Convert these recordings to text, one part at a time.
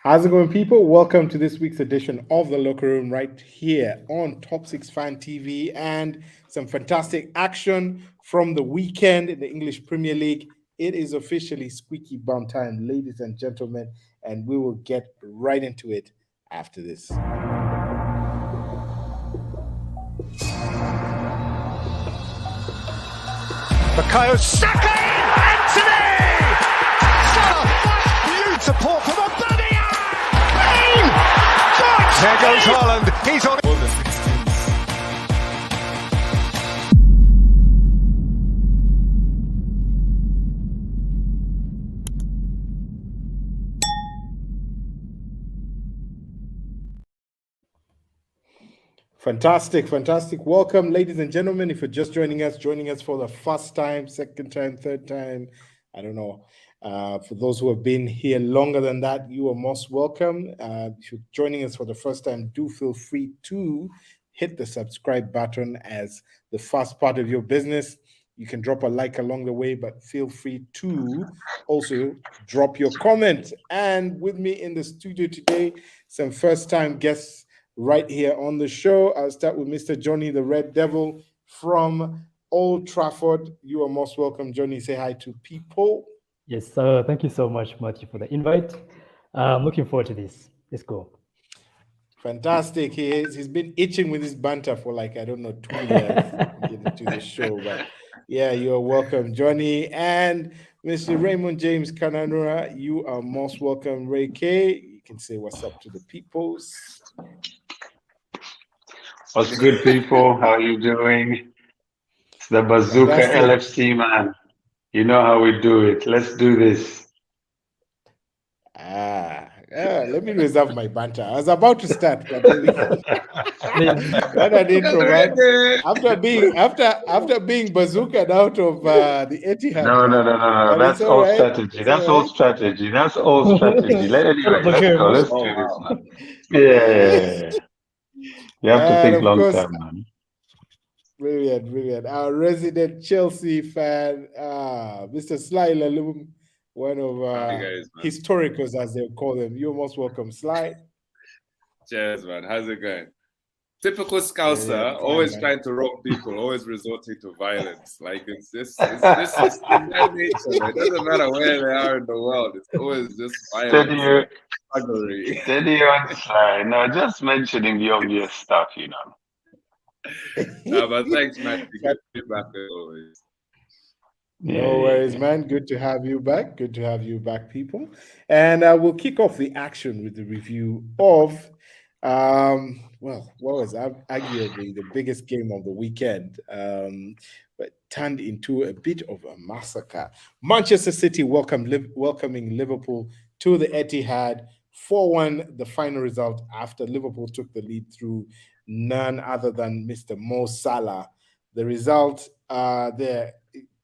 How's it going, people? Welcome to this week's edition of the Locker Room right here on Top 6 Fan TV and some fantastic action from the weekend in the English Premier League. It is officially squeaky bum time, ladies and gentlemen, and we will get right into it after this. Bukayo Saka, Anthony! Salah, beautiful from Aubameyang! Bang! There goes Haaland, he's on it. Fantastic. Welcome, ladies and gentlemen. If you're just joining us for the first time, second time, third time, I don't know. For those who have been here longer than that, you are most welcome. If you're joining us for the first time, do feel free to hit the subscribe button as the first part of your business. You can drop a like along the way, but feel free to also drop your comment. And with me in the studio today, some first-time guests right here on the show. I'll start with Mr. Johnny, the Red Devil from Old Trafford. You are most welcome, Johnny. Say hi to people. Yes, thank you so much, Matthew, for the invite. I'm looking forward to this. Let's go. Fantastic. He's been itching with his banter for 2 years into the show. But yeah, you're welcome, Johnny. And Mr. Raymond James Kananura, you are most welcome, Ray K. You can say what's up to the peoples. What's good, people? How are you doing? It's the Bazooka LFC, man. You know how we do it. Let's do this. Let me reserve my banter. I was about to start, but what I did provide after being bazookaed out of the Etihad. No. That's all right. Strategy. That's all strategy. Let's go. Let's do this, man. Yeah. You have to think long term, man. Brilliant. Our resident Chelsea fan, Mr. Sly Lalum, one of historicals, as they call them. You're most welcome, Sly. Cheers, man. How's it going? Typical Scouser, always trying to rob people, always resorting to violence. It's just in their nature. It doesn't matter where they are in the world. It's always just violence. Steady on, Sly. No, just mentioning the obvious stuff, you know. No, but thanks, man. Good to be back as always. No worries, man. Good to have you back. Good to have you back, people. And we'll kick off the action with the review of, what was arguably the biggest game of the weekend, but turned into a bit of a massacre. Manchester City welcoming Liverpool to the Etihad. 4-1, the final result after Liverpool took the lead through none other than Mr. Mo Salah. The result there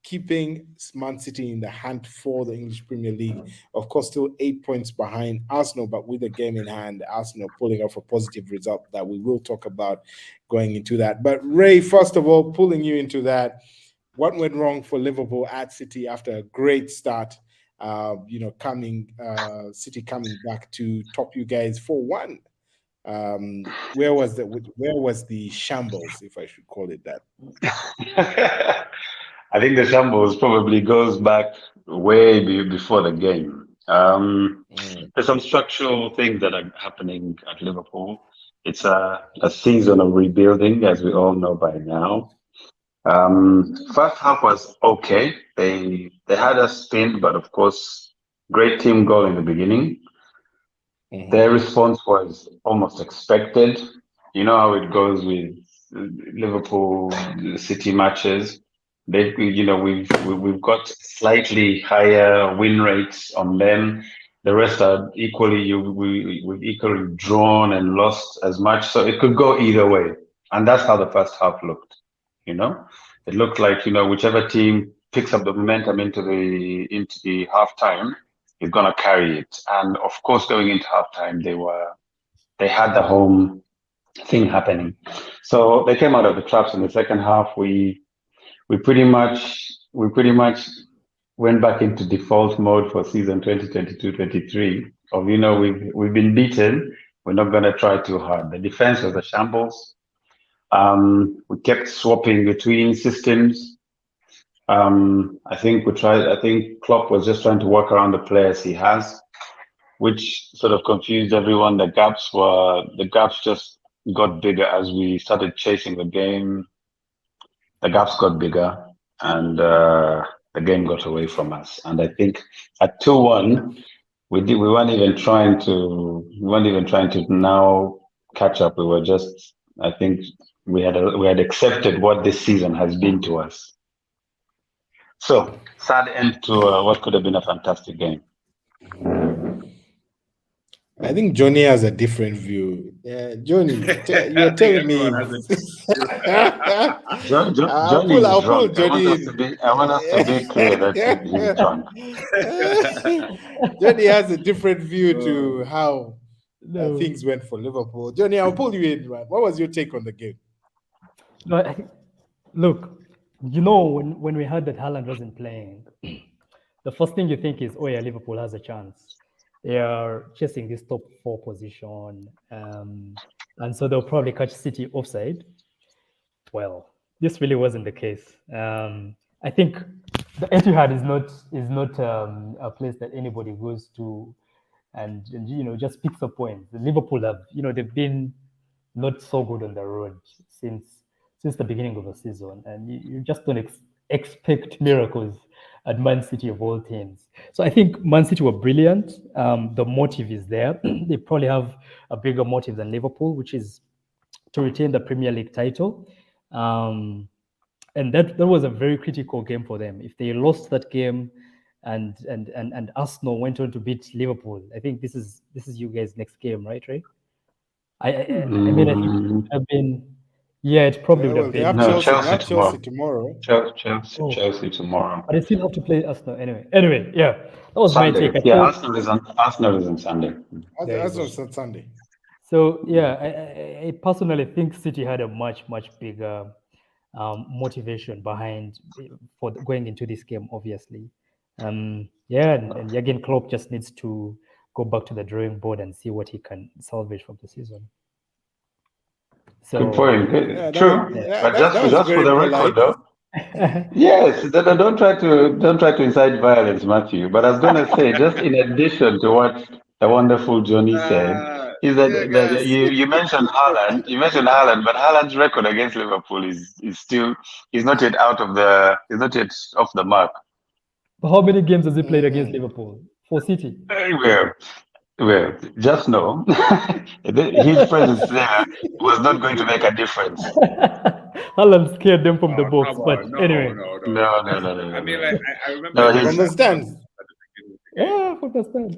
keeping Man City in the hunt for the English Premier League. Of course, still 8 points behind Arsenal, but with the game in hand, Arsenal pulling off a positive result that we will talk about going into that. But Ray, first of all, pulling you into that, what went wrong for Liverpool at City after a great start? City coming back to top you guys 4-1. Where was the shambles, if I should call it that? I think the shambles probably goes back way before the game. There's some structural things that are happening at Liverpool. It's a season of rebuilding, as we all know by now. First half was okay. They had a spin, but of course, great team goal in the beginning. Mm-hmm. Their response was almost expected. You know how it goes with Liverpool City matches. We've got slightly higher win rates on them. The rest are equally. We've equally drawn and lost as much, so it could go either way. And that's how the first half looked. It looked like whichever team picks up the momentum into the halftime is gonna carry it. And of course, going into halftime, they had the home thing happening. So they came out of the traps in the second half. We pretty much went back into default mode for season 2022-23, we've been beaten. We're not going to try too hard. The defense was a shambles. We kept swapping between systems. I think Klopp was just trying to work around the players he has, which sort of confused everyone. The gaps just got bigger as we started chasing the game. The gaps got bigger, and the game got away from us. And I think at 2-1, we weren't even trying to now catch up. We were just, I think we had accepted what this season has been to us. So sad end to what could have been a fantastic game. I think Johnny has a different view. Yeah, Johnny, you're telling me. Johnny is drunk. I want us to be clear that he's drunk. Johnny has a different view to how things went for Liverpool. Johnny, I'll pull you in, man. What was your take on the game? No, look, when we heard that Haaland wasn't playing, the first thing you think is, oh yeah, Liverpool has a chance. They are chasing this top 4 position, and so they'll probably catch City offside. Well, this really wasn't the case. I think the Etihad is not a place that anybody goes to and just picks up points. Liverpool have they've been not so good on the road since the beginning of the season, and you just don't expect miracles at Man City of all teams. So I think Man City were brilliant. The motive is there. They probably have a bigger motive than Liverpool, which is to retain the Premier League title. And that was a very critical game for them. If they lost that game and Arsenal went on to beat Liverpool, I think this is you guys' next game, right, Ray? I mean, I think I've been. Yeah, it probably would have been. Chelsea tomorrow. Chelsea tomorrow. But they still have to play Arsenal anyway. Yeah, that was Sunday. my take. Arsenal is on Sunday. Arsenal's on Sunday. So yeah, I personally think City had a much bigger motivation behind for going into this game. Obviously, and Jurgen Klopp just needs to go back to the drawing board and see what he can salvage from the season. So, good point. True, but just for the record, though. Yes, don't try to incite violence, Matthew. But I was gonna say, just in addition to what the wonderful Johnny said, is that you mentioned Haaland, but Haaland's record against Liverpool is still he's not yet off the mark. But how many games has he played against Liverpool for City? Well, just know his presence there was not going to make a difference. Haaland scared them from the box, but anyway. No. I mean, like, I remember. From the stands. Yeah, from the stands.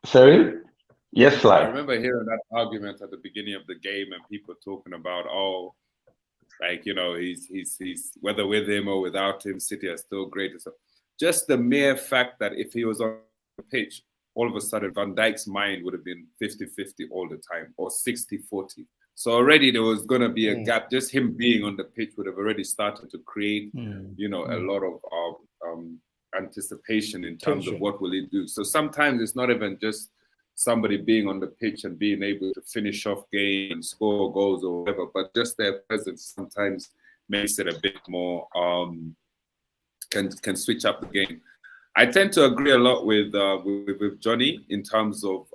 Sorry? Yes, Sly. I remember hearing that argument at the beginning of the game and people talking about, he's whether with him or without him, City are still great. So just the mere fact that if he was on the pitch, all of a sudden Van Dijk's mind would have been 50-50 all the time, or 60-40. So already there was going to be a gap. Just him being on the pitch would have already started to create, a lot of anticipation in terms of what will he do. So sometimes it's not even just somebody being on the pitch and being able to finish off game and score goals or whatever, but just their presence sometimes makes it a bit more, can switch up the game. I tend to agree a lot with Johnny in terms of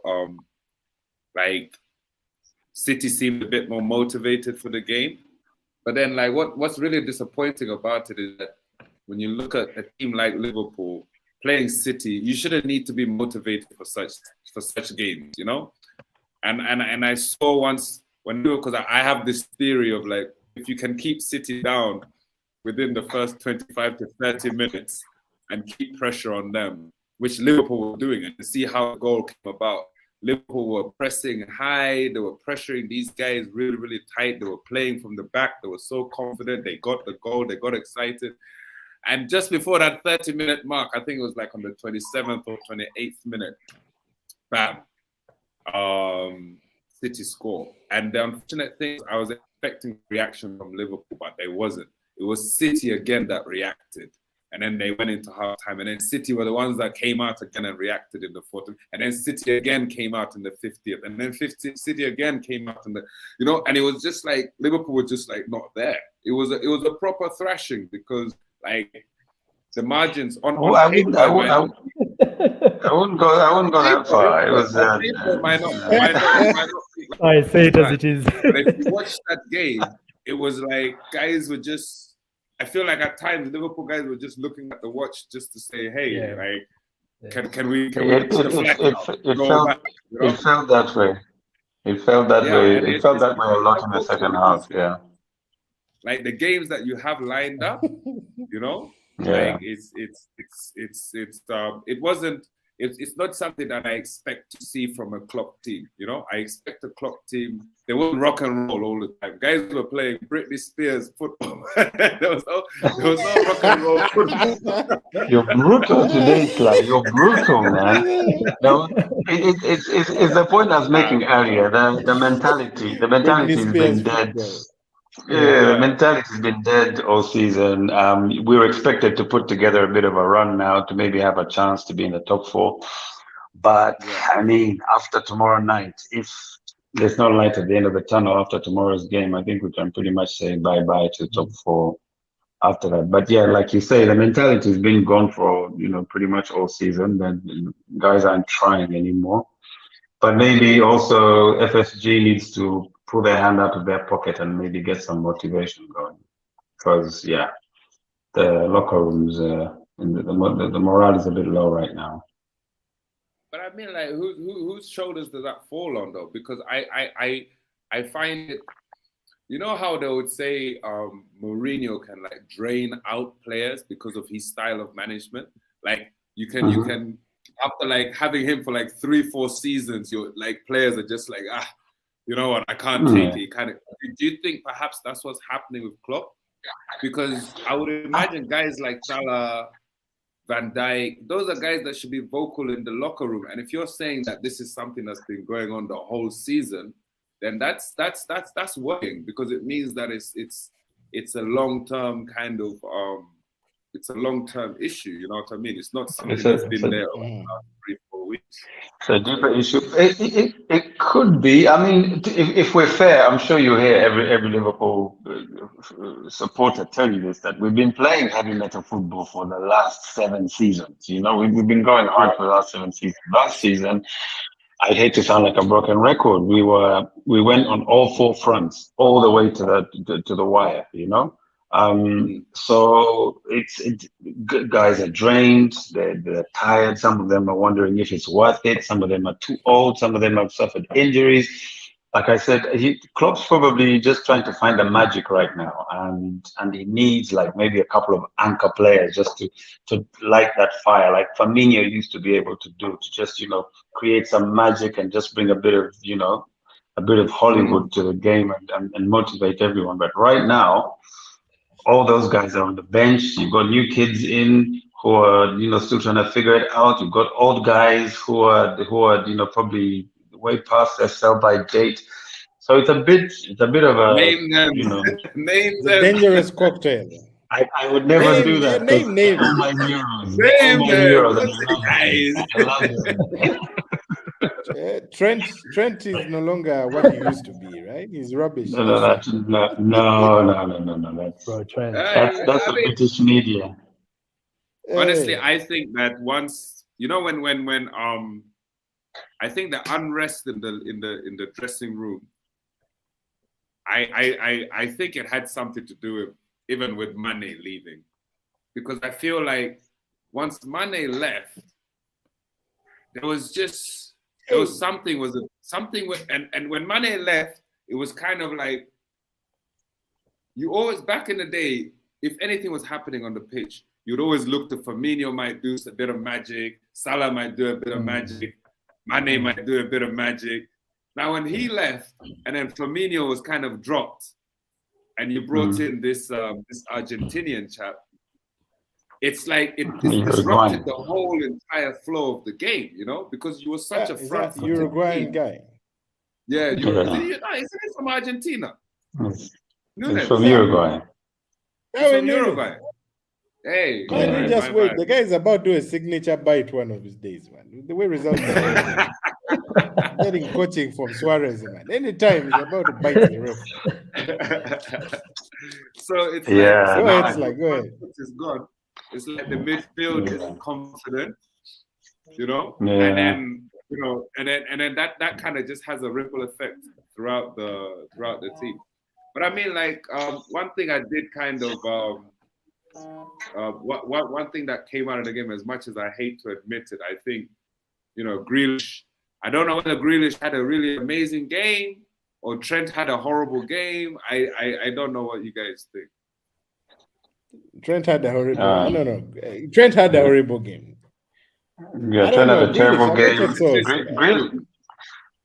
City seemed a bit more motivated for the game, but then what's really disappointing about it is that when you look at a team like Liverpool playing City, you shouldn't need to be motivated for such games, you know. And I saw once because I have this theory of if you can keep City down within the first 25 to 30 minutes. And keep pressure on them, which Liverpool were doing, and to see how the goal came about. Liverpool were pressing high, they were pressuring these guys really, really tight. They were playing from the back, they were so confident, they got the goal, they got excited. And just before that 30-minute mark, I think it was on the 27th or 28th minute, bam, City score. And the unfortunate thing, I was expecting reaction from Liverpool, but there wasn't. It was City again that reacted. And then they went into halftime. And then City were the ones that came out again and reacted in the 40th. And then City again came out in the 50th. And then City again came out in the, and it was just like Liverpool were just like not there. It was a proper thrashing because like the margins on paper, I wouldn't go that far. It was might not I say it as it is. But if you watch that game, it was like guys were just. I feel like at times Liverpool guys were just looking at the watch just to say, "Hey, can we?" It felt that way. It felt that way. It felt that way a lot in the second half. Yeah. Like the games that you have lined up, Yeah. like it wasn't. It's not something that I expect to see from a Klopp team. I expect a Klopp team. They wouldn't rock and roll all the time. Guys were playing Britney Spears football. there was no rock and roll football. You're brutal today, Sly. You're brutal, man. No, it's the point I was making earlier. The mentality has been dead. Yeah, the mentality has been dead all season. We were expected to put together a bit of a run now to maybe have a chance to be in the top 4. But I mean, after tomorrow night, if there's no light at the end of the tunnel after tomorrow's game, I think we can pretty much say bye-bye to top 4 after that. But yeah, like you say, the mentality has been gone for, pretty much all season. Then guys aren't trying anymore. But maybe also FSG needs to pull their hand out of their pocket and maybe get some motivation going. Because, the locker rooms, and the morale is a bit low right now. But I mean, like, whose shoulders does that fall on, though? Because I find it, how they would say Mourinho can, like, drain out players because of his style of management? Like, you can after, like, having him for, like, 3-4 seasons, your, like, players are just like, you know what, I can't take it. Kind of. Do you think perhaps that's what's happening with Klopp? Because I would imagine guys like Salah, Van Dijk, those are guys that should be vocal in the locker room. And if you're saying that this is something that's been going on the whole season, then that's worrying, because it means that it's a long-term kind of it's a long-term issue. You know what I mean? It's not something that's been there over the last 3-4 weeks. It's a deeper issue. It could be. I mean, if we're fair, I'm sure you hear every Liverpool supporter tell you this, that we've been playing heavy metal football for the last 7 seasons. We've been going hard for the last 7 seasons. Last season, I hate to sound like a broken record, we went on all 4 fronts, all the way to the wire. So guys are drained, they're tired. Some of them are wondering if it's worth it. Some of them are too old. Some of them have suffered injuries. Like I said, Klopp's probably just trying to find the magic right now, and he needs like maybe a couple of anchor players just to light that fire, like Firmino used to be able to do, to just create some magic and just bring a bit of Hollywood to the game and motivate everyone. But right now, all those guys are on the bench. You've got new kids in who are, still trying to figure it out. You've got old guys who are, probably way past their sell-by date. So it's a bit of a name them. Name them. Dangerous cocktail. I would never do that. Name all my heroes. Name them. I love them. Trent is no longer what he used to be, right? He's rubbish. No. That's Trent. That's the British media. Honestly, I think that once when I think the unrest in the dressing room, I think it had something to do with Mane leaving, because I feel like once Mane left, there was something with, and when Mane left, it was kind of like, you always, back in the day, if anything was happening on the pitch, you'd always look to Firmino might do a bit of magic, Salah might do a bit of magic, Mane might do a bit of magic. Now when he left, and then Firmino was kind of dropped, and you brought in this Argentinian chap, it's like it disrupted the whole entire flow of the game, because you were such a front. Uruguayan guy. Yeah, isn't it from Argentina? It's from Uruguay. It's from Uruguay. Hey, Man, you just wait. The guy is about to do a signature bite one of his days, man. The way results are getting coaching from Suarez, man. Anytime he's about to bite the ref. So it's go ahead. Is gone. It's like the midfield is confident, Yeah. and then and then that kind of just has a ripple effect throughout the team. But I mean, like one thing I did kind of one thing that came out of the game, as much as I hate to admit it, I think Grealish. I don't know whether Grealish had a really amazing game or Trent had a horrible game. I don't know what you guys think. Trent had a horrible. I don't know. Trent had a horrible game. Yeah, Trent had a terrible game.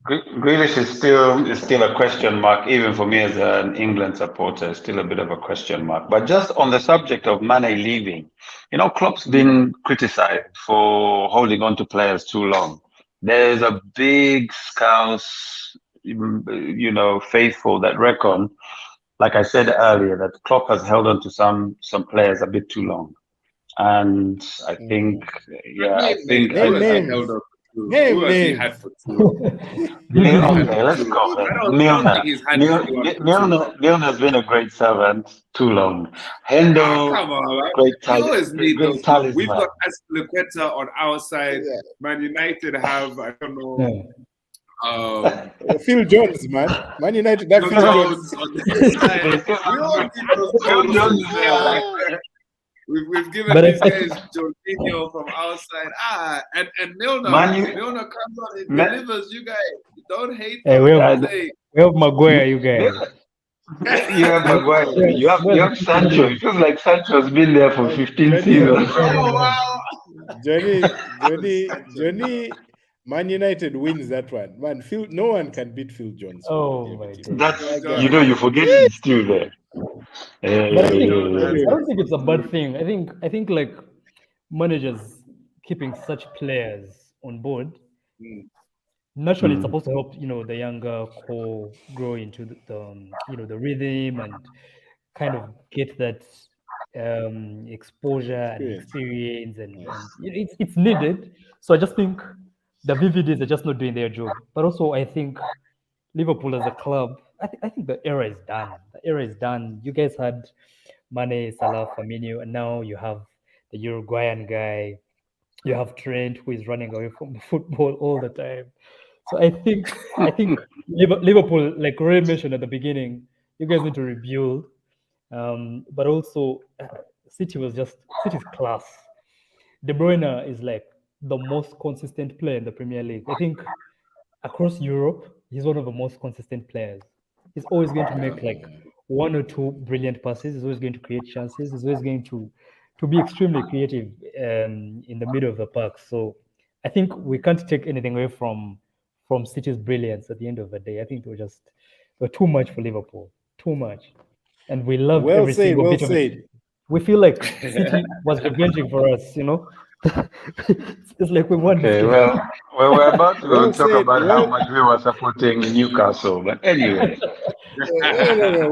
Grealish is still a question mark, even for me as an England supporter. It's still a bit of a question mark. But just on the subject of Mane leaving, Klopp's been criticized for holding on to players too long. There's a big Scouse, faithful that reckon, like I said earlier, that Klopp has held on to some players a bit too long. And I think, Name names. Let's go. Milner's been a great servant too long. Hendo, come on, great talent. We've got Aspilicueta on our side. Yeah. Man United have, I don't know. Phil Jones, man. Man United, that Phil Jones. On the side. We've given these guys Jorginho from our side. And Milner comes on and delivers. You guys don't hate. Hey, we have Maguire, you guys. You have Maguire. You have Sancho. It feels like Sancho's been there for 15 seasons. Oh wow! Johnny. Man United wins that one. Man, no one can beat Phil Jones. Oh my God. That's you forget he's still there. But I don't think it's a bad thing. I think like managers keeping such players on board. Naturally, it's supposed to help the younger core grow into the rhythm and kind of get that exposure and experience, and it's needed. So I just think the VVDs are just not doing their job. But also, I think Liverpool as a club, I think the era is done. The era is done. You guys had Mane, Salah, Firmino, and now you have the Uruguayan guy. You have Trent, who is running away from the football all the time. So I think Liverpool, like Ray mentioned at the beginning, you guys need to rebuild. But also, City's class. De Bruyne is like the most consistent player in the Premier League. I think across Europe, he's one of the most consistent players. He's always going to make like one or two brilliant passes. He's always going to create chances. He's always going to be extremely creative in the middle of the park. So I think we can't take anything away from City's brilliance at the end of the day. I think we're too much for Liverpool. Too much. And we love every single bit of it. We feel like City was revenging for us, It's like we won. Okay, well, we're about to talk about how much we were supporting Newcastle, but anyway. No.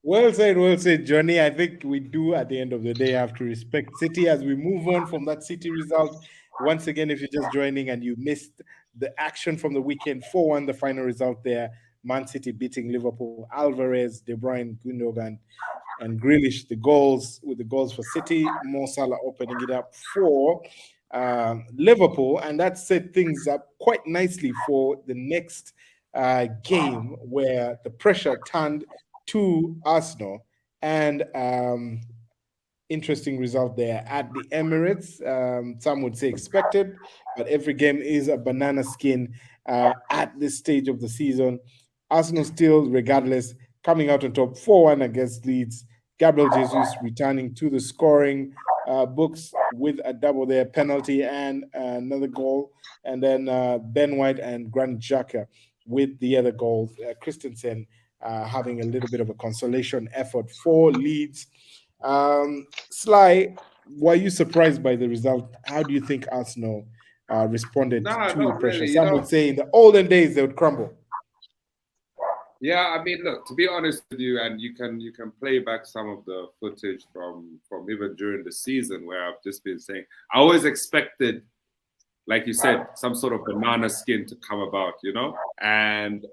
Well said, Johnny. I think we do at the end of the day have to respect City as we move on from that City result. Once again, if you're just joining and you missed the action from the weekend, 4-1, the final result there. Man City beating Liverpool. Alvarez, De Bruyne, Gundogan, and Grealish, the goals for City. Mo Salah opening it up for Liverpool, and that set things up quite nicely for the next game, where the pressure turned to Arsenal, and interesting result there at the Emirates. Some would say expected, but every game is a banana skin at this stage of the season. Arsenal still, regardless, coming out on top 4-1 against Leeds. Gabriel Jesus returning to the scoring books with a double there, penalty and another goal. And then Ben White and Granit Xhaka with the other goals. Christensen having a little bit of a consolation effort for Leeds. Sly, were you surprised by the result? How do you think Arsenal responded to the pressure? Really, Some would say in the olden days they would crumble. Yeah, I mean, look, to be honest with you, and you can play back some of the footage from even during the season where I've just been saying I always expected, like you said, some sort of banana skin to come about, you know, and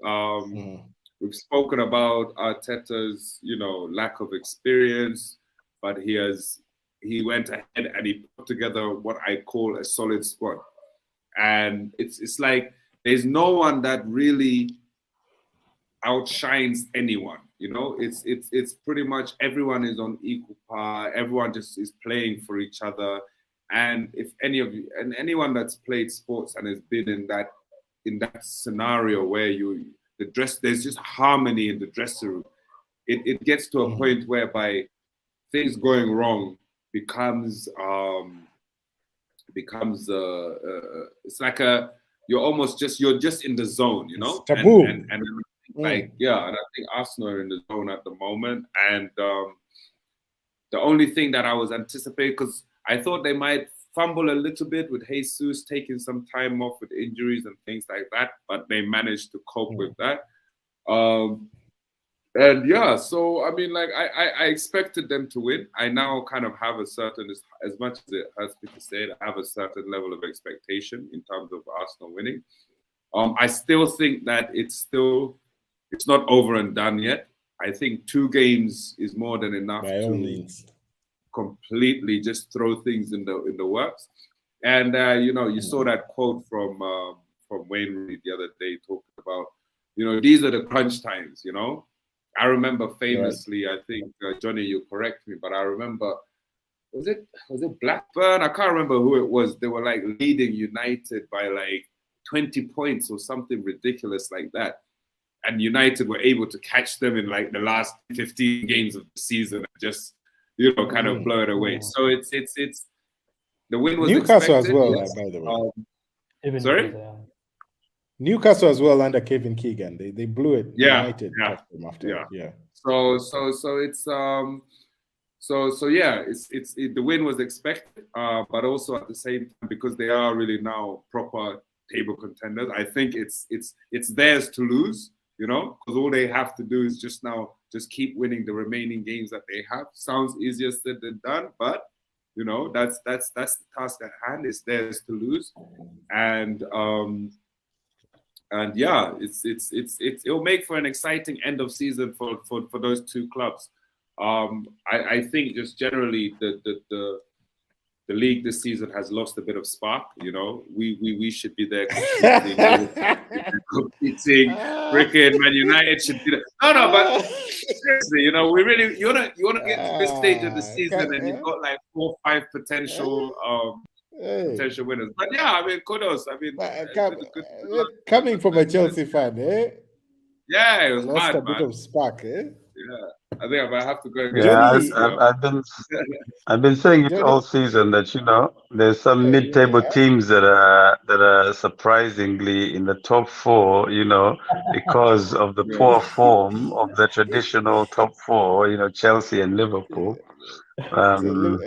we've spoken about Arteta's, you know, lack of experience, but he went ahead and he put together what I call a solid squad, and it's like there's no one that really outshines anyone. You know, it's pretty much everyone is on equal par. Everyone just is playing for each other. And if any of you and anyone that's played sports and has been in that scenario where there's just harmony in the dressing room, it gets to a point whereby things going wrong becomes it's like you're just in the zone, you know, taboo. And like, yeah, and I think Arsenal are in the zone at the moment. And the only thing that I was anticipating, because I thought they might fumble a little bit with Jesus taking some time off with injuries and things like that, but they managed to cope with that. And yeah, so I mean, like I expected them to win. I now kind of have a certain, as much as it hurts me to say it, I have a certain level of expectation in terms of Arsenal winning. I still think that it's not over and done yet. I think 2 games is more than enough to completely just throw things in the works. And you know, you saw that quote from Wayne Rooney the other day talking about, you know, these are the crunch times. You know, I remember famously, I think Johnny, you correct me, but I remember was it Blackburn? I can't remember who it was. They were like leading United by like 20 points or something ridiculous like that. And United were able to catch them in like the last 15 games of the season and just, you know, kind of blow it away. So it's the win was Newcastle expected, as well, yes. by the way. Sorry? Newcastle as well under Kevin Keegan. They blew it. Yeah. United after. Yeah. So it's So yeah, the win was expected, but also at the same time, because they are really now proper table contenders, I think it's theirs to lose, you know, because all they have to do is just keep winning the remaining games that they have. Sounds easier said than done, but you know, that's the task at hand. It's theirs to lose, and yeah, it'll make for an exciting end of season for those 2 clubs. I think just generally the league this season has lost a bit of spark. You know, we should be there competing. Freaking Man United should be there. No, but seriously, you know, we really you wanna get to this stage of the season and you've got like 4 or 5 potential winners. But yeah, I mean, kudos. I mean, coming from a Chelsea fan, yeah, it was lost mad, a bit man. of spark, Yeah, I think I might have to go and get I've been saying it all season that, you know, there's some mid-table teams that are surprisingly in the top 4, you know, because of the poor form of the traditional top 4, you know, Chelsea and Liverpool.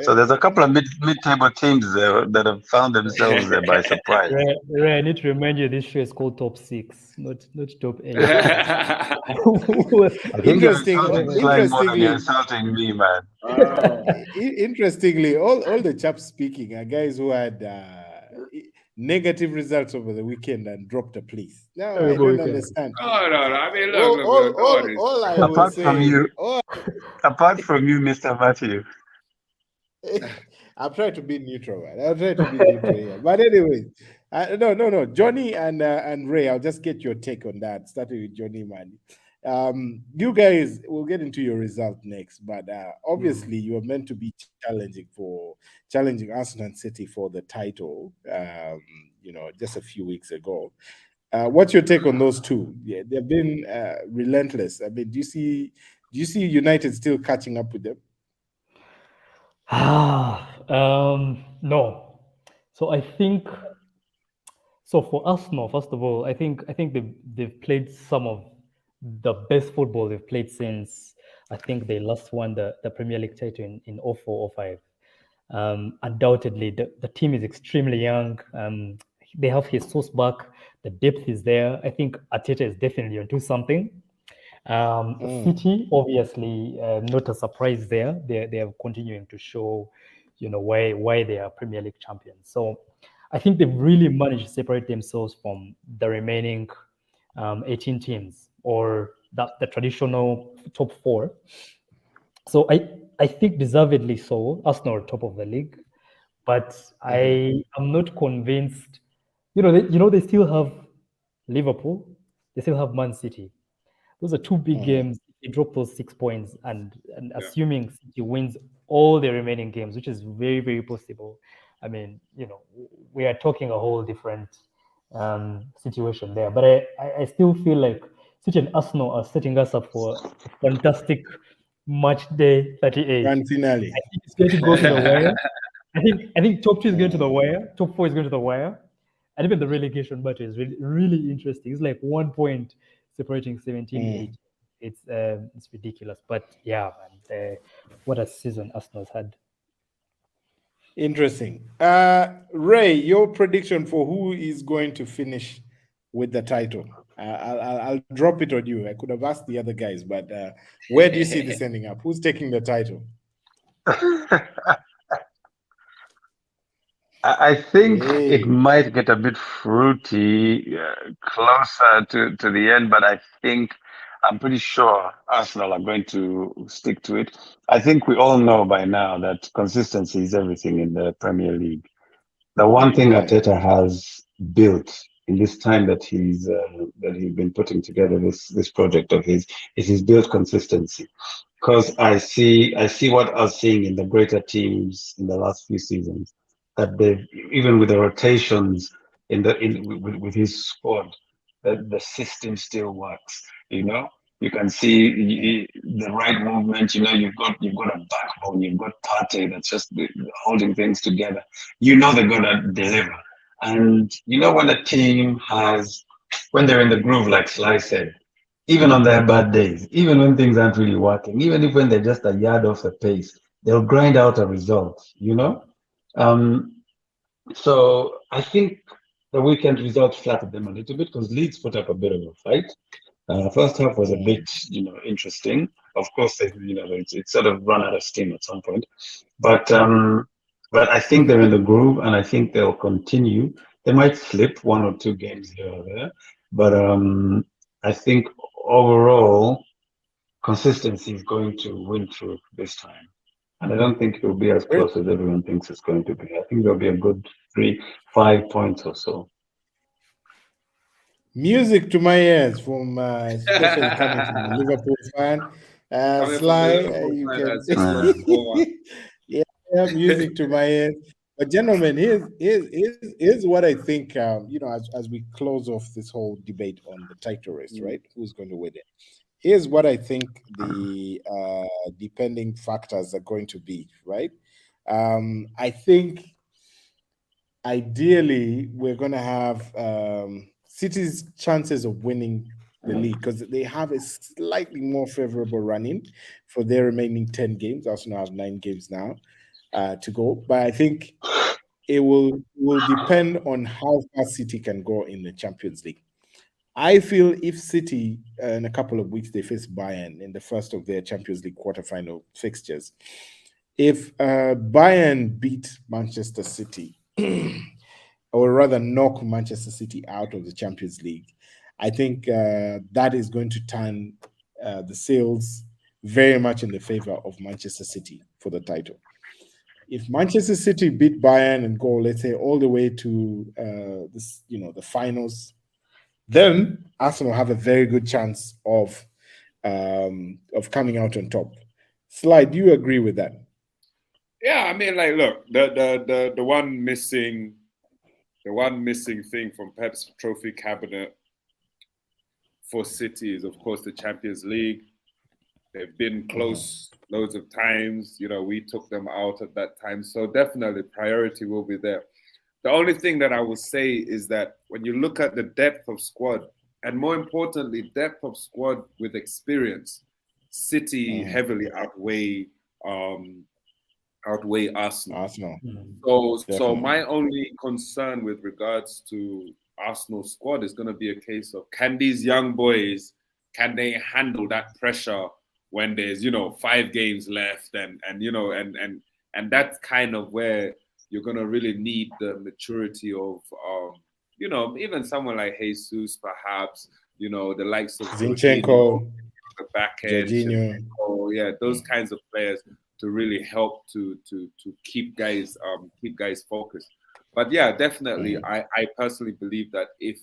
So there's a couple of mid-table teams there that have found themselves there by surprise. Ray, I need to remind you, this show is called Top 6, not Top 8. Interestingly, you're insulting me, man. Interestingly, all the chaps speaking are guys who had negative results over the weekend and dropped a place. No, I don't understand. No. I mean, look. All I will say, apart from you, Mr. Matthew. I'll try to be neutral, man. I'll try to be neutral here. But anyway, no. Johnny and Ray, I'll just get your take on that. Starting with Johnny, man. You guys, we'll get into your result next, but obviously you are meant to be challenging Arsenal and City for the title. You know, just a few weeks ago. What's your take on those 2? Yeah, they've been relentless. I mean, do you see United still catching up with them? No. So I think, so for Arsenal, first of all, I think they've played some of the best football they've played since I think they last won the Premier League title in 04-05. Undoubtedly, the team is extremely young. They have Jesus back. The depth is there. I think Arteta is definitely onto something. City, obviously, not a surprise there. They are continuing to show, why they are Premier League champions. So I think they've really managed to separate themselves from the remaining 18 teams, or the traditional top four. So I think deservedly so. Arsenal are top of the league, but I am not convinced. They still have Liverpool, they still have Man City. Those are two big games. They drop those 6 points, and assuming City wins all the remaining games, which is very, very possible. I mean, we are talking a whole different situation there. But I still feel like City and Arsenal are setting us up for a fantastic match day 38. Grand finale. I think it's going to go to the wire. I think top two is going to the wire. Top four is going to the wire. And even the relegation battle is really, really interesting. It's like 1 point separating 17, 18. It's ridiculous. But yeah, man, what a season Arsenal's had. Interesting. Ray, your prediction for who is going to finish with the title? I'll drop it on you. I could have asked the other guys, but where do you see this ending up? Who's taking the title? I think it might get a bit fruity closer to the end, but I'm pretty sure Arsenal are going to stick to it. I think we all know by now that consistency is everything in the Premier League. The one thing Arteta has built in this time that he's been putting together this project of his is he's built consistency. Because I see what I was seeing in the greater teams in the last few seasons, that they've, even with the rotations with his squad, that the system still works. You can see the right movement. You've got a backbone. You've got Partey that's just holding things together. They're gonna deliver. And when a team when they're in the groove, like Sly said, even on their bad days, even when things aren't really working, even when they're just a yard off the pace, they'll grind out a result. So I think the weekend result flattered them a little bit because Leeds put up a bit of a fight. First half was a bit, interesting. Of course, it's sort of run out of steam at some point, but I think they're in the groove, and I think they'll continue. They might slip 1 or 2 games here or there, but I think overall consistency is going to win through this time, and I don't think it will be as close as everyone thinks it's going to be. I think there'll be a good 3-5 points or so. Music to my ears from especially coming from a Liverpool fan. Sly, you can yeah, music to my ears. But gentlemen, here's what I think. As we close off this whole debate on the title race, right? Who's going to win it? Here's what I think the depending factors are going to be, right? I think ideally we're going to have City's chances of winning the league because they have a slightly more favorable run-in for their remaining 10 games. Arsenal have 9 games now to go, but I think it will depend on how far City can go in the Champions League. I feel if City in a couple of weeks they face Bayern in the first of their Champions League quarterfinal fixtures, if Bayern beat Manchester City or rather knock Manchester City out of the Champions League, I think that is going to turn the sails very much in the favor of Manchester City for the title. If Manchester City beat Bayern and go, let's say, all the way to the finals, then Arsenal have a very good chance of coming out on top. Sly, do you agree with that? Yeah, I mean, look, the one missing thing from Pep's trophy cabinet for City is, of course, the Champions League. They've been close loads of times. We took them out at that time. So definitely priority will be there. The only thing that I will say is that when you look at the depth of squad, and more importantly, depth of squad with experience, City heavily outweigh Arsenal. So my only concern with regards to Arsenal's squad is going to be a case of, can these young boys can they handle that pressure when there's 5 games left, and that's kind of where you're gonna really need the maturity of even someone like Jesus, perhaps, the likes of Zinchenko, the back end, Jorginho. those kinds of players to really help to keep guys focused. But yeah, definitely, I personally believe that if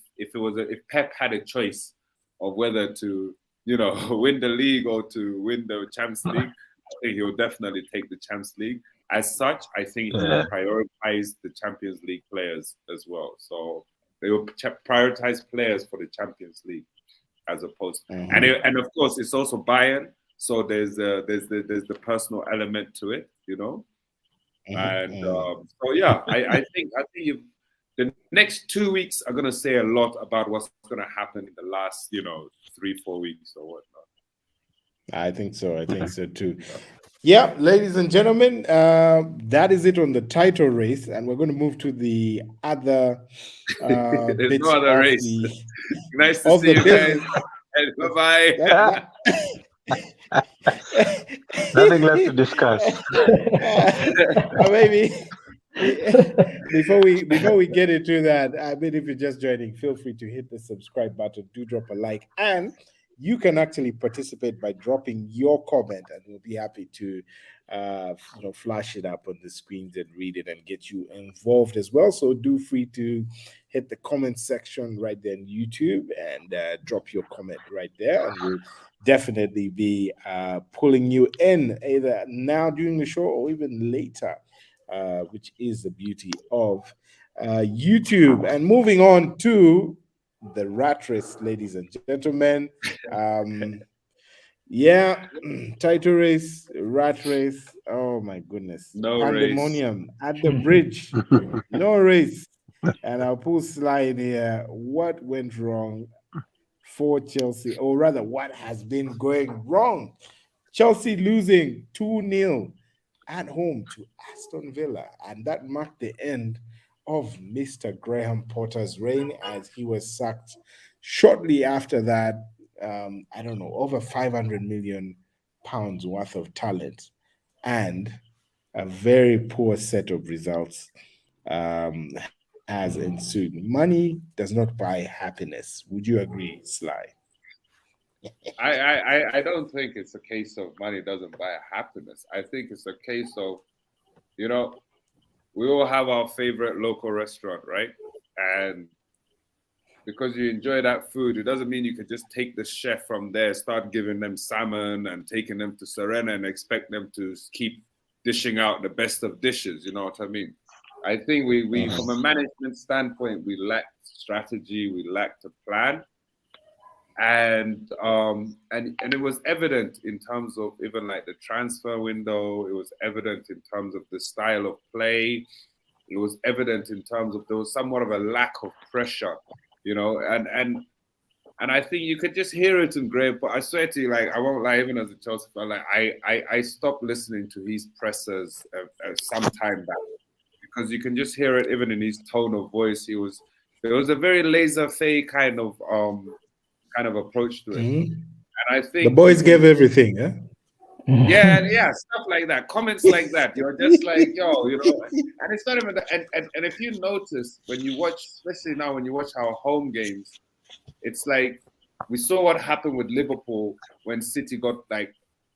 Pep had a choice of whether to win the league or to win the Champions League, I think he'll definitely take the Champions League. As such, I think he will prioritize the Champions League players as well. So they will prioritize players for the Champions League as opposed, and of course it's also Bayern. So there's the personal element to it, and so yeah, I think the next 2 weeks are going to say a lot about what's going to happen in the last 3-4 weeks or whatnot. I think so too. Yeah, ladies and gentlemen, that is it on the title race, and we're going to move to the other There's bits no other of race. the Nice to see you guys. Bye-bye. Nothing left to discuss. Maybe before we get into that, I mean, if you're just joining, feel free to hit the subscribe button, do drop a like, and you can actually participate by dropping your comment, and we'll be happy to flash it up on the screens and read it and get you involved as well. So do free to hit the comment section right there on YouTube and drop your comment right there, and we'll definitely be pulling you in either now during the show or even later, which is the beauty of YouTube. And moving on to the rat race, ladies and gentlemen. Title race, rat race. Oh my goodness. No Pandemonium at the bridge. No race. And I'll pull slide here. What went wrong for Chelsea? Or rather, what has been going wrong? Chelsea losing 2-0 at home to Aston Villa. And that marked the end of Mr. Graham Potter's reign, as he was sacked shortly after that. Over 500 million pounds worth of talent and a very poor set of results has ensued. Money does not buy happiness. Would you agree, Sly? I don't think it's a case of money doesn't buy happiness. I think it's a case of, we all have our favorite local restaurant, right? And because you enjoy that food, it doesn't mean you can just take the chef from there, start giving them salmon and taking them to Serena and expect them to keep dishing out the best of dishes. You know what I mean? I think we from a management standpoint, we lacked strategy, we lacked a plan. And it was evident in terms of even like the transfer window. It was evident in terms of the style of play. It was evident in terms of there was somewhat of a lack of pressure, and I think you could just hear it in Graham. But I swear to you, like, I won't lie, even as a Chelsea fan, like I stopped listening to his pressers some time back, because you can just hear it even in his tone of voice. There was a very laissez-faire kind of approach to it. And I think the boys gave everything, huh? Yeah, stuff like that, comments like that. You're just like, yo, and it's not even that. And if you notice, when you watch, especially now when you watch our home games, it's like we saw what happened with Liverpool when City got they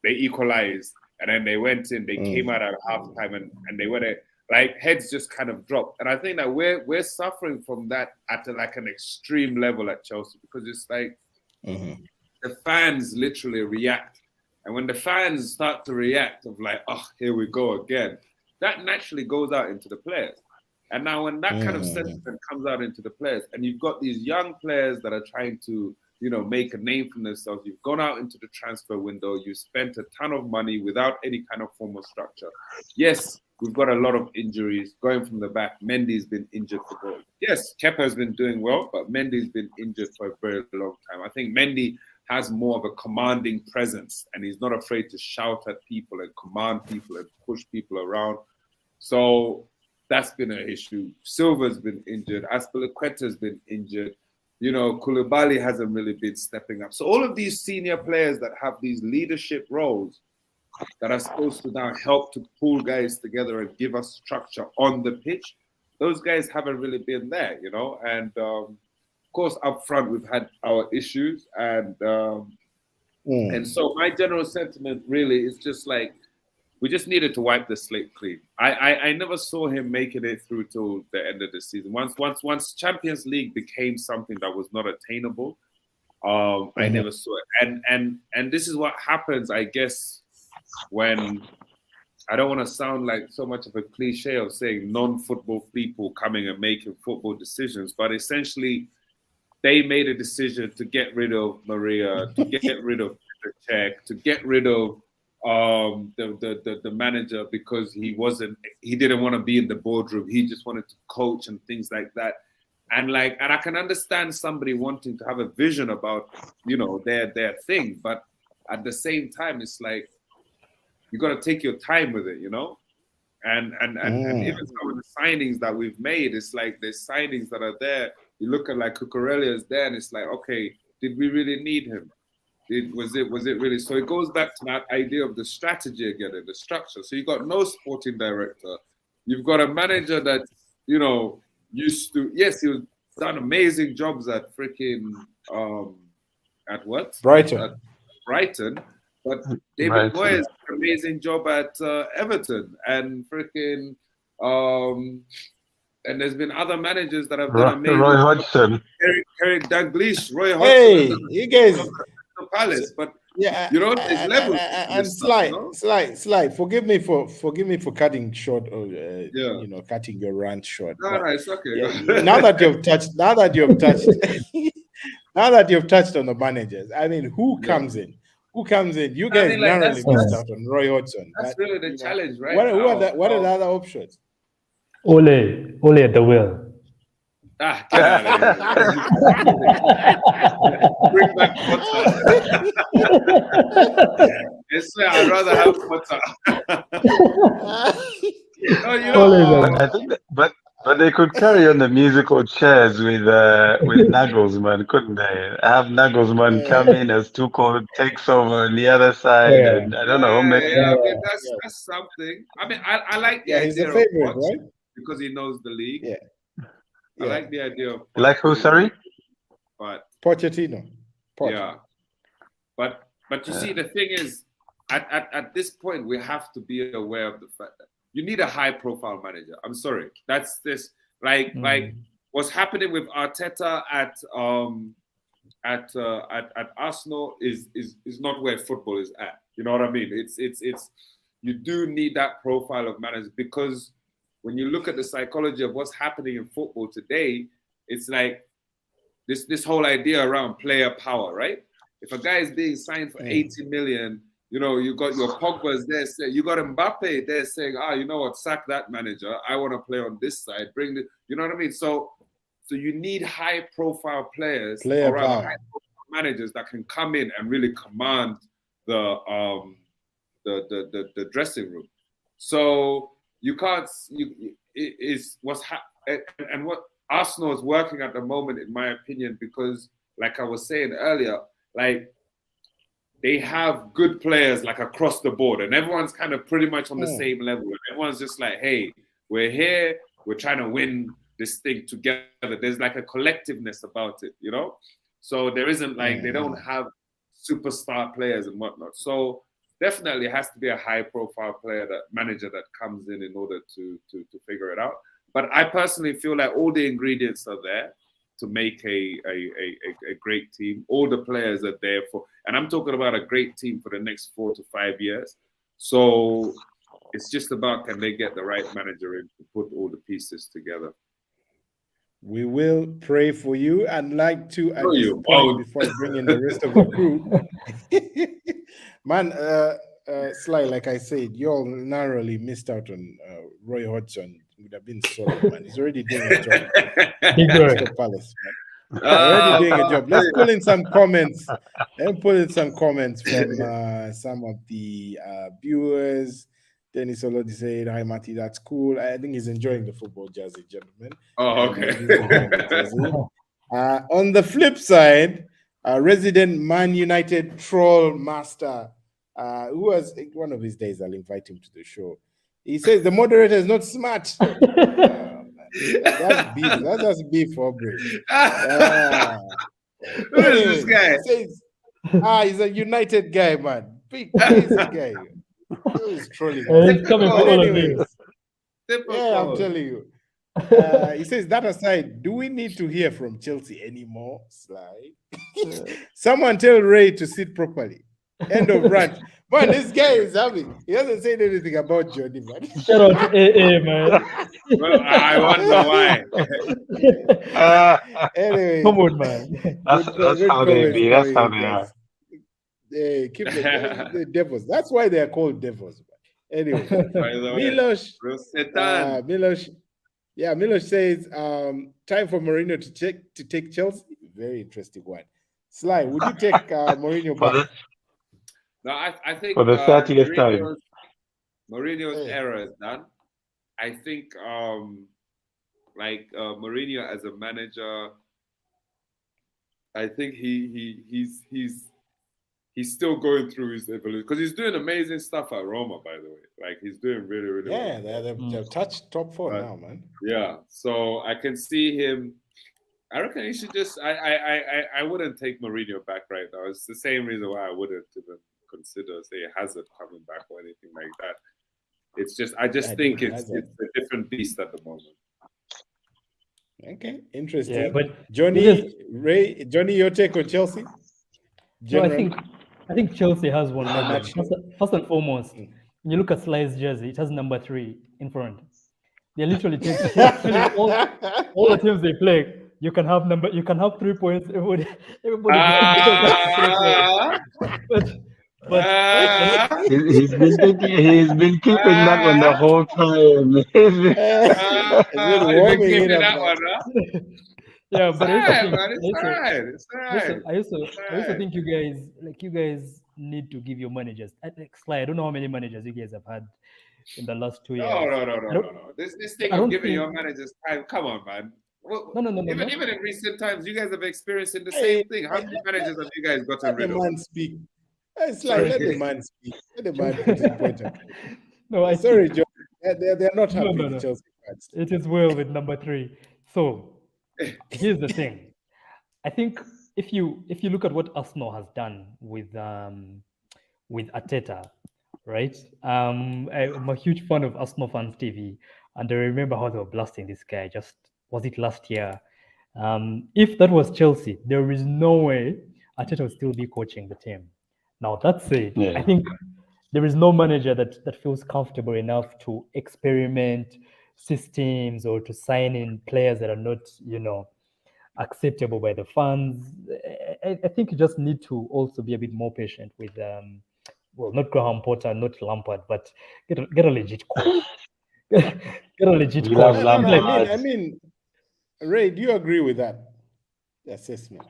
equalized, and then they went in, they came out at halftime, and they went like heads just kind of dropped. And I think that we're suffering from that at an extreme level at Chelsea, because it's like the fans literally react. And when the fans start to react of like, oh, here we go again, that naturally goes out into the players. And now when that kind of sentiment comes out into the players, and you've got these young players that are trying to, make a name for themselves, you've gone out into the transfer window, you spent a ton of money without any kind of formal structure. Yes, we've got a lot of injuries going from the back. Mendy's been injured for goals. Yes, Kepa has been doing well, but Mendy's been injured for a very long time. I think Mendy has more of a commanding presence, and he's not afraid to shout at people and command people and push people around. So that's been an issue. Silva's been injured. Aspilicueta's been injured. Koulibaly hasn't really been stepping up. So all of these senior players that have these leadership roles that are supposed to now help to pull guys together and give us structure on the pitch, those guys haven't really been there, And of course, up front we've had our issues, and so my general sentiment really is just like we just needed to wipe the slate clean. I never saw him making it through till the end of the season. Once Champions League became something that was not attainable, I never saw it. And this is what happens, I guess, when I don't want to sound like so much of a cliche of saying non-football people coming and making football decisions, but essentially they made a decision to get rid of Maria, to get rid of Czech, to get rid of the manager because he didn't want to be in the boardroom. He just wanted to coach and things like that. And I can understand somebody wanting to have a vision about, their thing, but at the same time, it's like you got to take your time with it, And even some of the signings that we've made, it's like there's signings that are there. You look at like Cucurella is there, and it's like, okay, did we really need him? Was it really? So it goes back to that idea of the strategy again and the structure. So you got no sporting director. You've got a manager that, used to, yes, he was done amazing jobs at freaking at what? Brighton. At Brighton. But David Moyes did an amazing job at Everton and freaking and there's been other managers that have done amazing. Roy Hodgson. Eric Dalglish, Roy Hodgson. Hey, you guys. Palace, but yeah, there's levels. And Sly, forgive me for cutting short or cutting your rant short. No, it's okay. Yeah, now that you've touched on the managers, I mean, who comes in? Who comes in? You guys narrowly missed out on Roy Hodgson. That's really the challenge, right? What are the other options? Ole at the wheel. Get out of here. Bring back Potter. Yes, sir, I'd rather have Potter. I think but they could carry on the musical chairs with Nagelsmann, couldn't they? Have Nagelsmann come in as Tuchel takes over on the other side, and I don't know. That's something. I mean, I like the idea he's a favorite, of Potter, right? Because he knows the league. Yeah. I like the idea of Pochettino. Like who? Sorry, but Pochettino. Yeah, but you see, the thing is, at this point, we have to be aware of the fact that you need a high-profile manager. I'm sorry, that's this like what's happening with Arteta at Arsenal is not where football is at. You know what I mean? It's you do need that profile of manager, because when you look at the psychology of what's happening in football today, it's like this whole idea around player power, right? If a guy is being signed for 80 million, you got your Pogba's there, you got Mbappe there saying, you know what, sack that manager. I want to play on this side. Bring the, you know what I mean? So you need high-profile players, high-profile managers that can come in and really command the dressing room. So you can't. And what Arsenal is working at the moment, in my opinion, because like I was saying earlier, like they have good players like across the board, and everyone's kind of pretty much on the same level. And everyone's just like, hey, we're here, we're trying to win this thing together. There's like a collectiveness about it, So there isn't like they don't have superstar players and whatnot. So definitely it has to be a high-profile manager that comes in order to figure it out. But I personally feel like all the ingredients are there to make a great team. All the players are there and I'm talking about a great team for the next 4 to 5 years. So it's just about, can they get the right manager in to put all the pieces together? We will pray for you, and like to at this point, before I bring in the rest of the crew. Man, Sly, like I said, you all narrowly missed out on Roy Hodgson. Would have been solid, man. He's already doing a job. Crystal Palace, man. Already doing a job. Let's pull in some comments. Let's pull in some comments from some of the viewers. Dennis Olodi said, "Hi, Matty, that's cool. I think he's enjoying the football, Jazzy, gentlemen." Oh, okay. On the flip side, resident Man United troll master, who has one of these days I'll invite him to the show. He says the moderator is not smart. That's beef. That's just beef, Aubrey. Who is this guy? He says, he's a United guy, man. Big crazy guy. He's trolling. It's coming for all of you. Yeah, I'm telling you. He says, that aside, do we need to hear from Chelsea anymore? Sly. Someone tell Ray to sit properly. End of rant. Man, this guy is having. He hasn't said anything about Johnny, man. Shout out to AA, man. Well, I wonder why. Anyway, come on, man. That's how they be. That's how they are. Keep the devils. That's why they are called devils. Anyway, Milosh. Milosh says, time for Mourinho to take Chelsea. Very interesting one. Sly, would you take Mourinho back? No, I think for the 30th time. Mourinho's era is done. I think Mourinho as a manager, I think he's still going through his evolution because he's doing amazing stuff at Roma, by the way. Like he's doing really, really well. Yeah, they've touched top 4 now, man. Yeah, so I can see him. I reckon he should just. I wouldn't take Mourinho back right now. It's the same reason why I wouldn't even consider, say, Hazard coming back or anything like that. It's just, I think it's a different beast at the moment. Okay, interesting. Yeah, but Johnny, your take on Chelsea? No, I think Chelsea has one match. First and foremost, when you look at Sly's jersey, it has number 3 in front. They literally take all the teams they play. You can have 3 points. Everybody but he's been keeping that one the whole time. Yeah, but it's all right. I also think you guys need to give your managers. Sly, I don't know how many managers you guys have had in the last 2 years. No. This thing of giving your managers time. Come on, man. Well, no. Even in recent times, you guys have experieed the same thing. How many managers have you guys gotten rid of? Let the man speak. It's like let the man speak. Let the man put his point out. No, sorry, John. They're not happy with Chelsea fans. It is well with number 3. So here's the thing. I think if you look at what Arsenal has done with Arteta, right? I'm a huge fan of Arsenal Fans TV, and I remember how they were blasting this guy. Was it last year? If that was Chelsea, there is no way Arteta will still be coaching the team. Now that said, I think there is no manager that feels comfortable enough to experiment systems or to sign in players that are not, acceptable by the fans. I think you just need to also be a bit more patient with, not Graham Potter, not Lampard, but get a legit coach. Get a legit coach. I mean, Ray, do you agree with that assessment?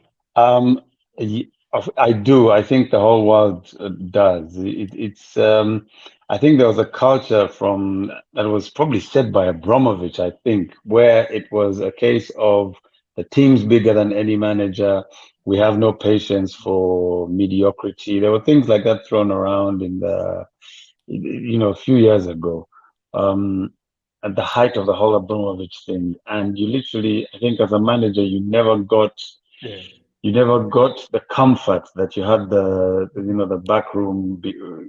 I do. I think the whole world does. It's. I think there was a culture that was probably set by Abramovich. I think where it was a case of the team's bigger than any manager. We have no patience for mediocrity. There were things like that thrown around in a few years ago. At the height of the whole Abramovich thing, and you literally, I think, as a manager, you never got the comfort that you had the back room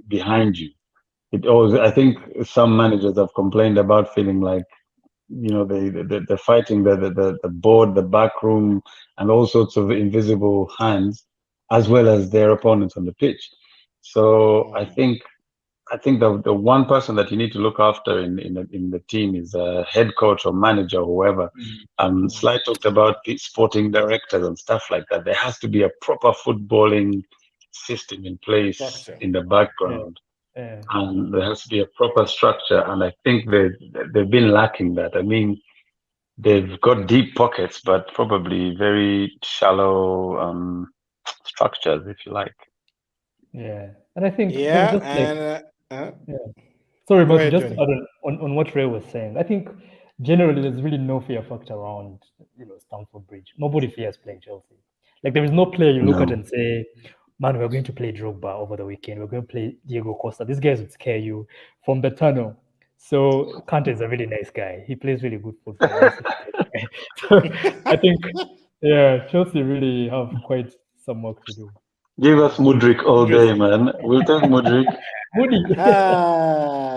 behind you. It always, I think, some managers have complained about feeling like, they're fighting the board, the back room, and all sorts of invisible hands, as well as their opponents on the pitch. So I think the one person that you need to look after in the team is a head coach or manager or whoever. Sly talked about sporting directors and stuff like that. There has to be a proper footballing system in place in the background. And there has to be a proper structure. And I think they've been lacking that. I mean, they've got deep pockets, but probably very shallow structures, if you like. Yeah. And I think sorry, but just add on what Ray was saying. I think generally there's really no fear factor around Stamford Bridge. Nobody fears playing Chelsea. Like there is no player you look at and say, man, we're going to play Drogba over the weekend. We're going to play Diego Costa. These guys would scare you from the tunnel. So Kante is a really nice guy. He plays really good football. So I think, yeah, Chelsea really have quite some work to do. Give us Mudrik all day, man. We'll take Mudrik.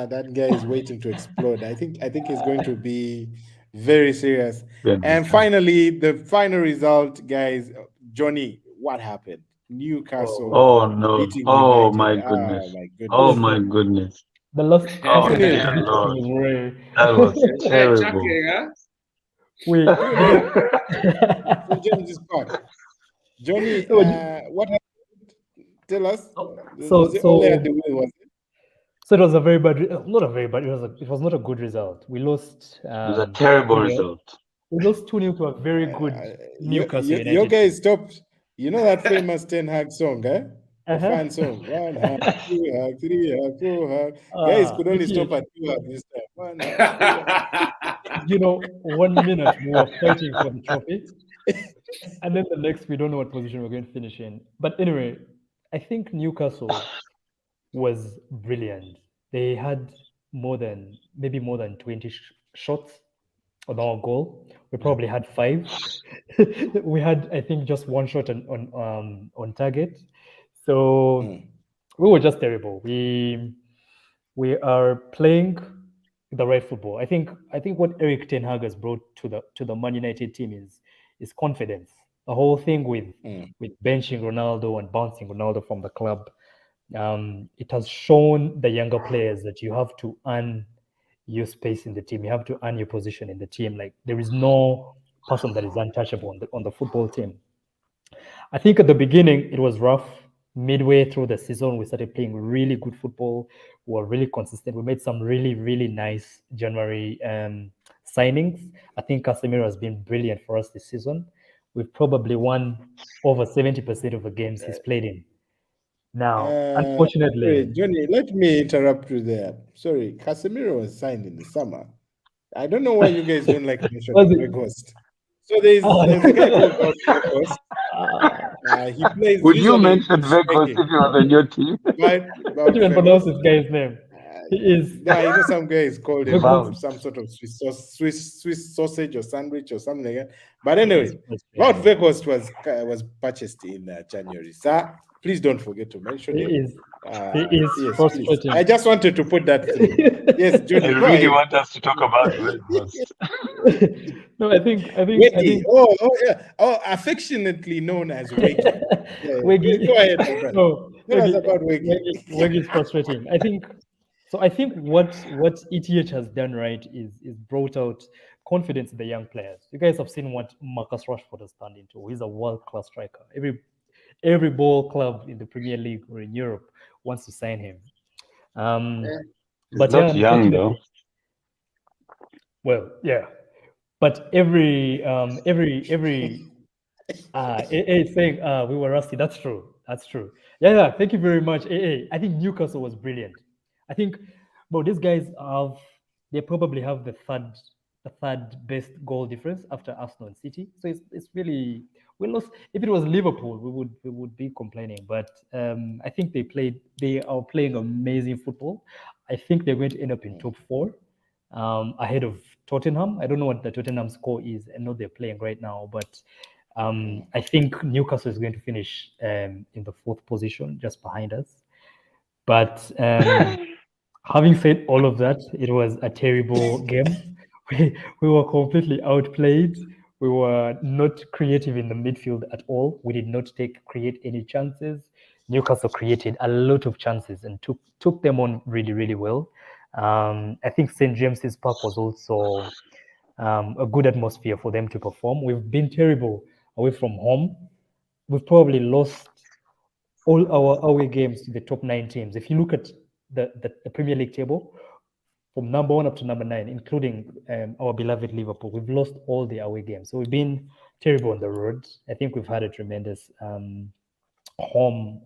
That guy is waiting to explode. I think he's going to be very serious. And finally, the final result, guys. Johnny, what happened? Newcastle. Oh no! Beating Oh United. my goodness! Oh my goodness! Oh my goodness! The last Oh Isn't it? dear Lord! was That was It's terrible. shocking, huh? Wait, So James part. Johnny, what happened? Tell us. Was it only at the wheel, was it? So it was a very bad, not a very bad. It was not a good result. We lost. It was a terrible result. We lost 2-0 to a very good Newcastle United. Your guys stopped. You know that famous Ten Hag song, eh? The fan song. 1 hug, 2 hug, 3 hug, 4 hug. Guys could only stop at 2 hug this time. 1 hug. 1 minute we were fighting for the trophy, and then the next we don't know what position we're going to finish in. But anyway, I think Newcastle was brilliant. They had maybe more than 20 shots on our goal. We probably had 5. We had, I think, just 1 shot on target. So we were just terrible. We are playing the right football. I think what Erik ten Hag has brought to the Man United team is confidence. The whole thing with benching Ronaldo and bouncing Ronaldo from the club. It has shown the younger players that you have to earn your space in the team. You have to earn your position in the team. Like there is no person that is untouchable on the football team. I think at the beginning it was rough. Midway through the season, we started playing really good football. We were really consistent. We made some really, really nice January signings. I think Casemiro has been brilliant for us this season. We've probably won over 70% of the games he's played in. Now, unfortunately, Johnny, let me interrupt you there. Sorry, Casemiro was signed in the summer. I don't know why you guys don't like mentioning Weghorst. So there's a guy called Weghorst. He plays. Would you mention Weghorst if he was on your team? I can't even pronounce this guy's name. He is. Some guys called him some sort of Swiss sausage or sandwich or something like that. But anyway, Wout Weghorst was purchased in January. Sir, please don't forget to mention him. He is frustrating. I just wanted to put that through. Yes, Johnny. You really want us to talk about Weghorst? No, I think. Affectionately known as Wiggy. Wiggy. Go ahead. No, Wiggy. About Wiggy. Wiggy is frustrating. I think what ETH has done right is brought out confidence in the young players. You guys have seen what Marcus Rashford has turned into. He's a world-class striker. Every ball club in the Premier League or in Europe wants to sign him. But not young though. Well, yeah, but every saying we were rusty. That's true. Yeah. Thank you very much. I think Newcastle was brilliant. I think, these guys they probably have the third best goal difference after Arsenal and City. So it's really, we lost. If it was Liverpool, we would be complaining. But I think they are playing amazing football. I think they're going to end up in top 4, ahead of Tottenham. I don't know what the Tottenham score is. I know they're playing right now, but I think Newcastle is going to finish in the 4th position, just behind us. But having said all of that, it was a terrible game. We were completely outplayed. We were not creative in the midfield at all. We did not create any chances. Newcastle created a lot of chances and took them on really, really well. I think St. James's Park was also a good atmosphere for them to perform. We've been terrible away from home. We've probably lost all our away games to the top 9 teams. If you look at the Premier League table, from number 1 up to number 9, including our beloved Liverpool, we've lost all the away games. So we've been terrible on the road. I think we've had a tremendous home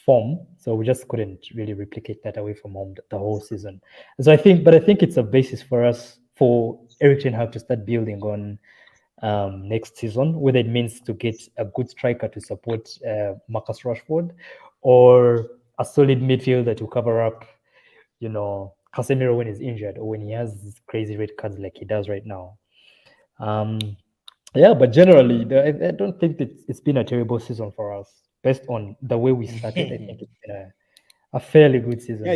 form, so we just couldn't really replicate that away from home the whole season. So I think it's a basis for us, for Eric Ten Hag to start building on next season, whether it means to get a good striker to support Marcus Rashford, or a solid midfielder to cover up, Casemiro when he's injured, or when he has these crazy red cards like he does right now. Yeah, but generally, I don't think it's been a terrible season for us. Based on the way we started, I think it's been a fairly good season. Yeah,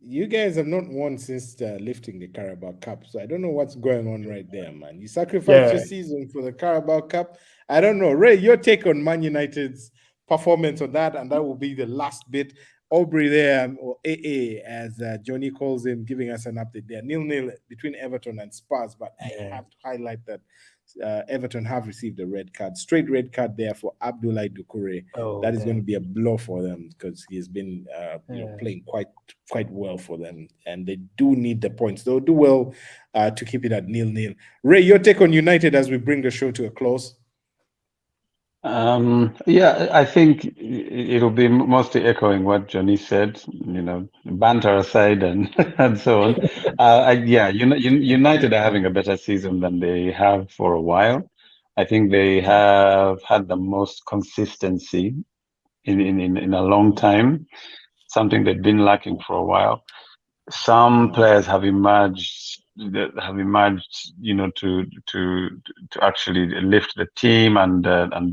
you guys have not won since lifting the Carabao Cup, so I don't know what's going on right there, man. You sacrificed your season for the Carabao Cup. I don't know, Ray. Your take on Man United's performance on that, and that will be the last bit. Aubrey there, or AA, as Johnny calls him, giving us an update there. 0-0 between Everton and Spurs, but I have to highlight that Everton have received a red card, straight red card there for Abdoulaye Doucouré. That is going to be a blow for them, because he has been playing quite well for them, and they do need the points. They'll do well to keep it at 0-0. Ray, your take on United as we bring the show to a close? Yeah, I think it'll be mostly echoing what Johnny said, banter aside and and so on. United are having a better season than they have for a while. I think they have had the most consistency in a long time, something they've been lacking for a while. Some players have emerged, to actually lift the team and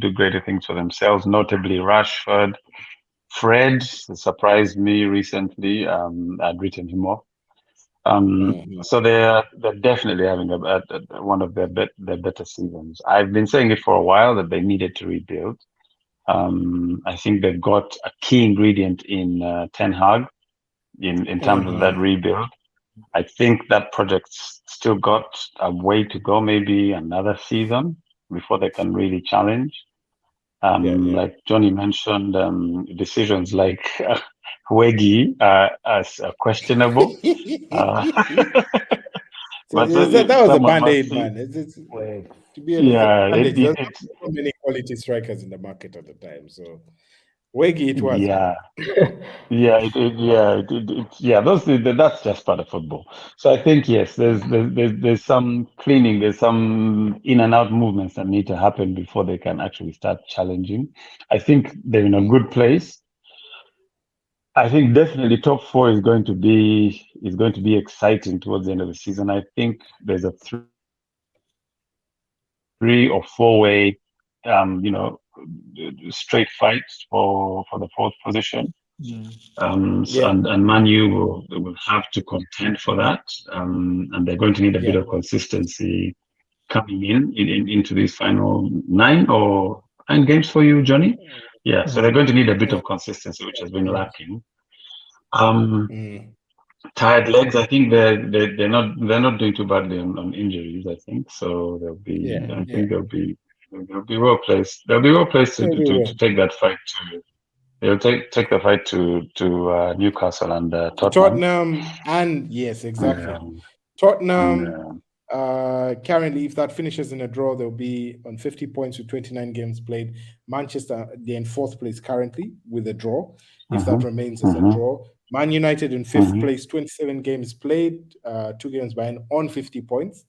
do greater things for themselves. Notably, Rashford, Fred surprised me recently. I'd written him off. So they're definitely having one of their better seasons. I've been saying it for a while that they needed to rebuild. I think they've got a key ingredient in Ten Hag in terms of that rebuild. I think that project's still got a way to go, maybe another season before they can really challenge. Like Johnny mentioned, decisions like Wegi as questionable. But that was a band-aid, man. To be honest, band-aid. There's not so many quality strikers in the market at the time, so Wegi it was. That's just part of football. So I think yes, there's some cleaning, there's some in and out movements that need to happen before they can actually start challenging. I think they're in a good place. I think definitely top four is going to be exciting towards the end of the season. I think there's a 3 or 4 way, straight fight for the fourth position. And Man U will have to contend for that, and they're going to need a bit of consistency coming into these final 9 games for you, Johnny. Yeah, so they're going to need a bit of consistency, which has been lacking. Tired legs. I think they're not doing too badly on injuries. I think so. They'll be. I think they'll be well placed. They'll be well placed to take that fight to. They'll take the fight to Newcastle and Tottenham, and yes, exactly. Tottenham. Currently, if that finishes in a draw, they'll be on 50 points with 29 games played. Manchester, they're in 4th place currently with a draw. If that remains as a draw, Man United in 5th place, 27 games played, 2 games behind on 50 points.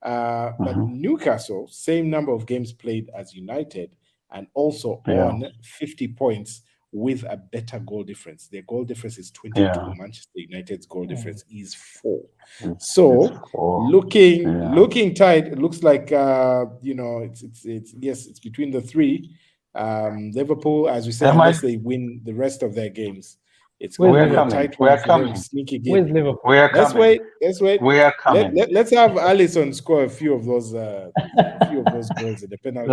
But Newcastle, same number of games played as United, and also on 50 points with a better goal difference. Their goal difference is 22. Manchester United's goal difference is 4. So looking tight. It looks like it's between the 3. Liverpool, as we said, unless they win the rest of their games, it's going to be a tight one for them. Sneaky game. Let's wait. We are coming. Let's have Alisson score a few of those goals in the penalty.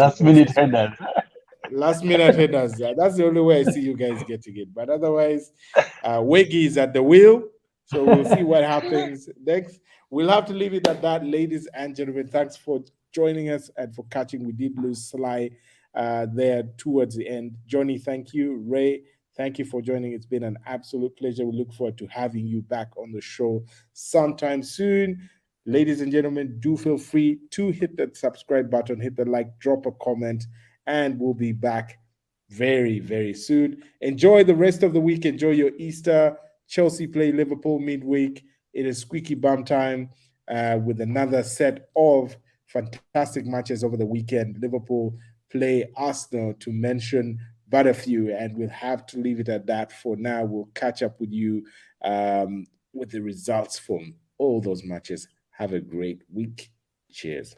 Last minute headers. That's the only way I see you guys getting it. But otherwise, Wegi is at the wheel. So we'll see what happens next. We'll have to leave it at that, ladies and gentlemen. Thanks for joining us and for catching. We did lose Sly there towards the end. Johnny, thank you. Ray, thank you for joining. It's been an absolute pleasure. We look forward to having you back on the show sometime soon. Ladies and gentlemen, do feel free to hit that subscribe button, hit the like, drop a comment, and we'll be back very, very soon. Enjoy the rest of the week. Enjoy your Easter. Chelsea play Liverpool midweek. It is squeaky bum time with another set of fantastic matches over the weekend. Liverpool play Arsenal, to mention but a few, and we'll have to leave it at that for now. We'll catch up with you with the results from all those matches. Have a great week. Cheers.